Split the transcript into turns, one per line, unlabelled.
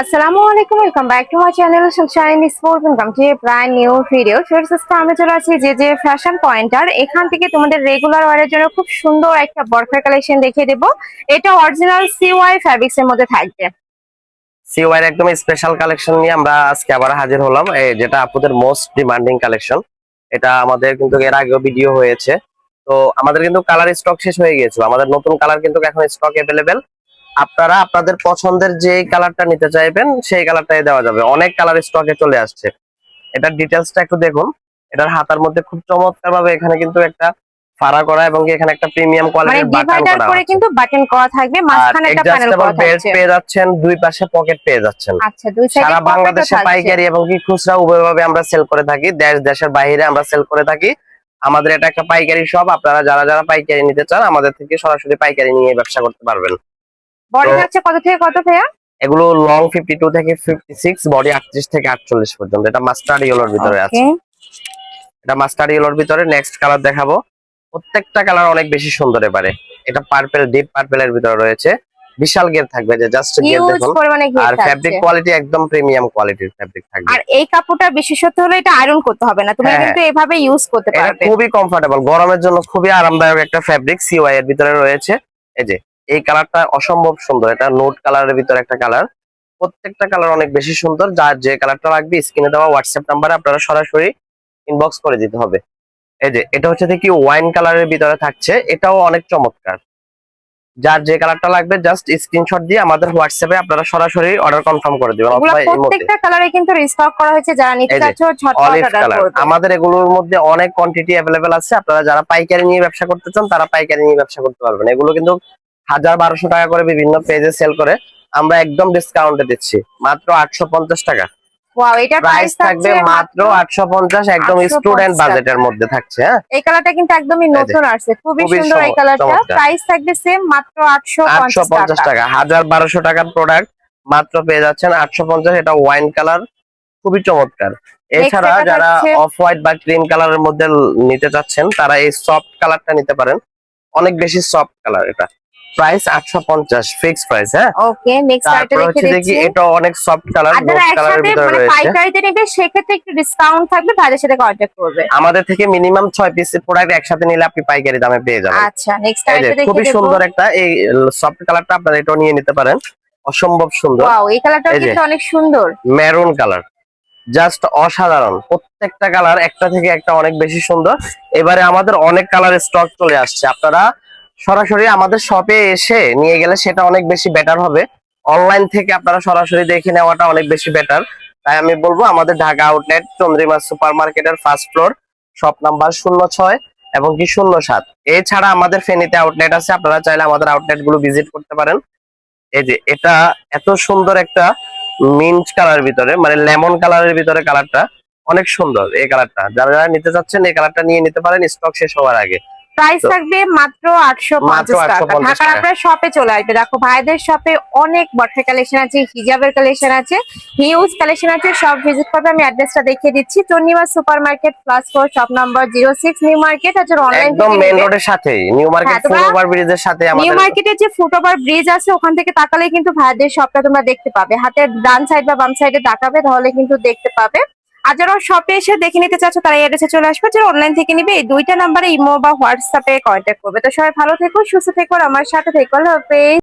আসসালামু আলাইকুম, welcome back to my channel sunshine sport. Welcome to a brand new video. Ferdousa আমি চলে আসছি যে ফ্যাশন পয়েন্টার। এখান থেকে তোমাদের রেগুলার ওয়ারের জন্য খুব সুন্দর একটা বরখার কালেকশন দেখিয়ে দেবো। এটা অরিজিনাল সিওয়াই ফ্যাব্রিক্স এর মধ্যে থাকবে।
সিওয়াই এর একদম স্পেশাল কালেকশন নিয়ে আমরা আজকে আবার হাজির হলাম, যেটা আপনাদের মোস্ট ডিমান্ডিং কালেকশন। এটা আমাদের কিন্তু এর আগেও ভিডিও হয়েছে। তো আমাদের কিন্তু কালার স্টক শেষ হয়ে গিয়েছিল, আমাদের নতুন কালার কিন্তু এখন স্টক অ্যাভেলেবেল। আপনারা আপনাদের পছন্দের যে কালারটা নিতে চাইবেন সেই কালারটাই দেওয়া যাবে, অনেক কালার স্টকে চলে আসছে। এটার ডিটেলসটা একটু দেখুন। এটার হাতার মধ্যে খুব চমৎকার ভাবে এখানে কিন্তু একটা ফাড়া করা এবং এখানে একটা প্রিমিয়াম
মানে
কোয়ালিটির বাটন
ডিভাইডার
করা
করে
আছে।
কিন্তু বাটন করা থাকবে,
আর
মাঝখানে একটা প্যানেল
অ্যাডজাস্টেবল
করা
বেল্ট
থাকছে।
পেয়ে যাচ্ছেন, দুই পাশে পকেট পেয়ে যাচ্ছেন।
আচ্ছা, দুই সাইডে
সারা
পকেটও
বাংলাদেশে
থাকছে।
পাইকারি এবং কি খুচরা উভয়ভাবে আমরা সেল করে থাকি, দেশের বাইরে আমরা সেল করে থাকি। আমাদের এটা একটা পাইকারি শপ, আপনারা যারা যারা পাইকারি নিতে চান আমাদের থেকে সরাসরি পাইকারি নিয়ে ব্যবসা করতে পারবেন।
বডি
তো
থাকছে কত থেকে কত ভাইয়া?
এগুলো লং 52 থেকে 56, বডি 38 থেকে 48 পর্যন্ত। এটা মাস্টার্ড ইয়েলোর ভিতরে
ওকে,
আছে। এটা মাস্টার্ড ইয়েলোর ভিতরে নেক্সট কালার দেখাবো। প্রত্যেকটা কালার অনেক বেশি সুন্দর। এবারে এটা পার্পল, ডিপ পার্পলের ভিতরে রয়েছে। বিশাল গের থাকবে, যে জাস্ট গের
হিউজ
দেখুন।
পরিমাণে ঘের
আর
থাকছে।
ফ্যাব্রিক কোয়ালিটি একদম প্রিমিয়াম কোয়ালিটির ফ্যাব্রিক থাকবে।
আর এই কাপড়টার বিশেষত্ব হলো এটা আয়রন করতে হবে না, তুমি
হ্যাঁ,
কিন্তু এভাবে ইউজ করতে
এটা
পারবে।
খুবই কমফোর্টেবল, গরমের জন্য খুবই আরামদায়ক একটা ফ্যাব্রিক সিওয়াই এর ভিতরে রয়েছে। এই যে এই কালারটা অসম্ভব সুন্দর, এটা নোট কালারের ভিতরে একটা কালার। প্রত্যেকটা কালার অনেক বেশি সুন্দর। যার যে কালারটা লাগবে স্ক্রিনে দেওয়া হোয়াটসঅ্যাপ নাম্বারে আপনারা সরাসরি ইনবক্স করে দিতে হবে। এই যে এটা হচ্ছে দেখি ওয়াইন কালারের ভিতরে থাকছে, এটাও অনেক চমৎকার। যার যে কালারটা লাগবে জাস্ট স্ক্রিনশট দিয়ে আমাদের হোয়াটসঅ্যাপে আপনারা সরাসরি অর্ডার কনফার্ম করে দিবেন,
এগুলো
অথবা ইমোতে।
প্রত্যেকটা কালারে কিন্তু রিস্টক করা হয়েছে, যারা নিতে
এই যে
চাচ্ছ ঝটপট
অলিভ
অর্ডার
কালার,
করবে।
আমাদের এগুলোর মধ্যে অনেক কোয়ান্টিটি অ্যাভেলেবেল আছে। আপনারা যারা পাইকারি নিয়ে ব্যবসা করতে চান তারা পাইকারি নিয়ে ব্যবসা করতে পারবেন। এগুলো কিন্তু 1000-1200 টাকা করে বিভিন্ন পেজে সেল করে, আমরা একদম ডিসকাউন্টে দিচ্ছি মাত্র 850 টাকা।
ওয়াও, এটার
প্রাইস
প্রাইস
থাকবে
থাকছে
মাত্র 850, একদম স্টুডেন্ট
850 টাকা।
বাজেটের মধ্যে থাকছে। হ্যাঁ,
এই কালারটা কিন্তু একদমই
এই যে
নতুন আসছে, খুবই
খুবই
সুন্দর এই কালারটা।
চমৎকার।
প্রাইস থাকবে সেম, মাত্র 850
850
টাকা।
টাকা, 1000-1200 টাকার প্রোডাক্ট মাত্র পেয়ে যাচ্ছেন 850। এটা ওয়াইন কালার, খুবই চমৎকার।
নেক্সট
এছাড়া
এটা
যারা
থাকছে
অফ হোয়াইট বা ক্রিম কালারের মধ্যে নিতে চাচ্ছেন তারা এই সফট কালারটা নিতে পারেন, অনেক বেশি সফট কালার। এটা প্রাইস 850 ফিক্স প্রাইস। হ্যাঁ,
ওকে, নেক্সট আইটা
তারপর
রেখে
হচ্ছে দেখি
দিচ্ছি।
এটা অনেক সফট কালার,
আর যারা
গোল্ড কালারের
একসাথে
ভিতরে
মানে
রয়েছে।
পাইকারিতে নেবে সেক্ষেত্রে একটু ডিসকাউন্ট থাকবে, তাদের সাথে কন্ট্যাক্ট করবে।
আমাদের থেকে মিনিমাম 6 পিস প্রোডাক্ট একসাথে নিলে আপনি পাইকারি দামে পেয়ে যাবেন।
আচ্ছা, নেক্সট
এই যে
আইটা দেখে
খুবই
দেবো।
সুন্দর একটা এই সফট কালারটা, আপনারা এটাও নিয়ে নিতে পারেন, অসম্ভব সুন্দর।
ওয়াও, এই কালারটাও
এই যে
কিন্তু অনেক সুন্দর।
মেরুন কালার, জাস্ট অসাধারণ। প্রত্যেকটা কালার একটা থেকে একটা অনেক বেশি সুন্দর। এবারে আমাদের অনেক কালার স্টক চলে আসছে, আপনারা সরাসরি আমাদের শপে এসে নিয়ে গেলে সেটা অনেক বেশি বেটার হবে। অনলাইন থেকে আপনারা সরাসরি দেখে নেওয়াটা অনেক বেশি বেটার। তাই আমি বলবো আমাদের ঢাকা আউটলেট চন্দ্রিমা সুপার মার্কেটের ফার্স্ট ফ্লোর, শপ নাম্বার 06 এবং কি 07। এছাড়া আমাদের ফেনীতে আউটলেট আছে, আপনারা চাইলে আমাদের আউটলেট গুলো ভিজিট করতে পারেন। এই যে এটা এত সুন্দর একটা মিন্ট কালার ভিতরে, মানে লেমন কালারের ভিতরে কালারটা অনেক সুন্দর। এই কালারটা যারা যারা নিতে চাচ্ছেন এই কালারটা নিয়ে নিতে পারেন স্টক শেষ হওয়ার আগে।
প্রাইস
তো
থাকবে মাত্র
মাত্র
850 টাকা।
850
ঢাকার
টাকা।
আপনার শপে চলে আসবে। দেখো ভাইদের শপে অনেক বটফে কালেকশন আছে, হিজাবের কালেকশন আছে, হিউজ কালেকশন আছে, সব ভিজিট করবে। আমি অ্যাড্রেসটা দেখিয়ে দিচ্ছি। Chandrima super market plus 4, shop number 06, new market. আর যারা অনলাইন
একদম
থেকে
মেইন
নেবে,
রোডের সাথেই, নিউ মার্কেট
হ্যাঁ
ফুট
তোমরা
ওভার ব্রিজের সাথে
নিউ
আমাদের।
মার্কেটের যে ফুটওভার ব্রিজ আছে ওখান থেকে তাকালে কিন্তু ভাইদের শপটা তোমরা দেখতে পাবে। হাতের ডান সাইড বা বাম সাইডে তাকাবে, তাহলে কিন্তু দেখতে পাবে। আর যারা শপে এসে দেখে নিতে চাচ্ছ তারা এই অ্যাড্রেসে চলে আসবে। যারা অনলাইন থেকে নিবে এই দুইটা নাম্বারে ইমো বা হোয়াটসঅ্যাপে কন্ট্যাক্ট করবে। তো সবাই ভালো থেকো, সুস্থ থেকো, আর আমার সাথে থেকো। আল্লাহ হাফেজ।